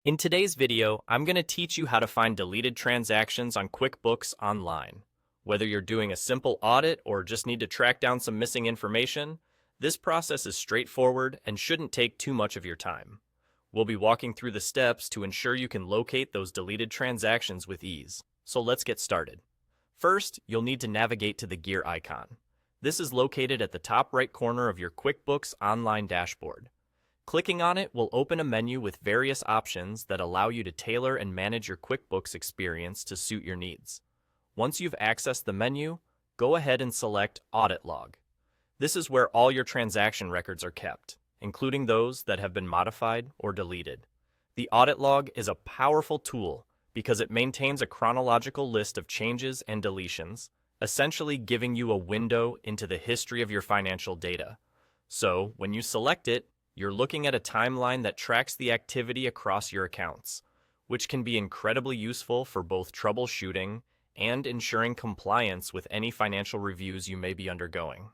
In today's video, I'm going to teach you how to find deleted transactions on QuickBooks Online. Whether you're doing a simple audit or just need to track down some missing information, this process is straightforward and shouldn't take too much of your time. We'll be walking through the steps to ensure you can locate those deleted transactions with ease. So let's get started. First, you'll need to navigate to the gear icon. This is located at the top right corner of your QuickBooks Online dashboard. Clicking on it will open a menu with various options that allow you to tailor and manage your QuickBooks experience to suit your needs. Once you've accessed the menu, go ahead and select Audit Log. This is where all your transaction records are kept, including those that have been modified or deleted. The Audit Log is a powerful tool because it maintains a chronological list of changes and deletions, essentially giving you a window into the history of your financial data. So, when you select it, you're looking at a timeline that tracks the activity across your accounts, which can be incredibly useful for both troubleshooting and ensuring compliance with any financial reviews you may be undergoing.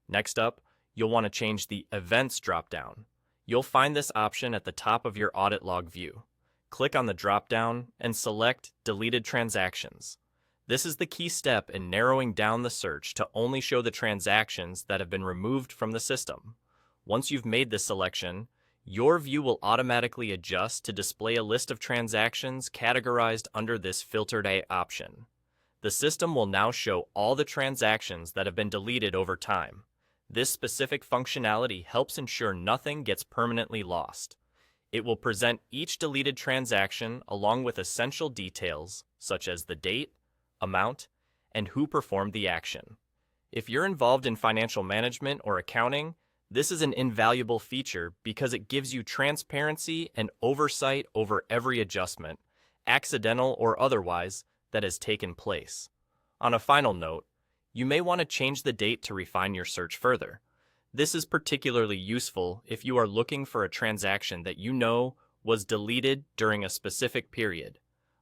Next up, you'll want to change the Events dropdown. You'll find this option at the top of your audit log view. Click on the dropdown and select Deleted Transactions. This is the key step in narrowing down the search to only show the transactions that have been removed from the system. Once you've made this selection, your view will automatically adjust to display a list of transactions categorized under this Filtered A option. The system will now show all the transactions that have been deleted over time. This specific functionality helps ensure nothing gets permanently lost. It will present each deleted transaction along with essential details such as the date, amount, and who performed the action. If you're involved in financial management or accounting, this is an invaluable feature because it gives you transparency and oversight over every adjustment, accidental or otherwise, that has taken place. On a final note, you may want to change the date to refine your search further. This is particularly useful if you are looking for a transaction that you know was deleted during a specific period.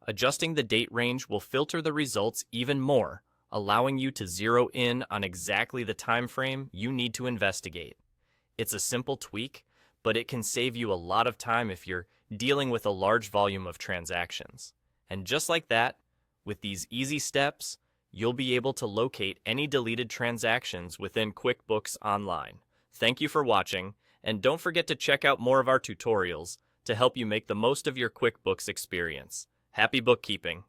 Adjusting the date range will filter the results even more, allowing you to zero in on exactly the time frame you need to investigate. It's a simple tweak, but it can save you a lot of time if you're dealing with a large volume of transactions. And just like that, with these easy steps, you'll be able to locate any deleted transactions within QuickBooks Online. Thank you for watching, and don't forget to check out more of our tutorials to help you make the most of your QuickBooks experience. Happy bookkeeping!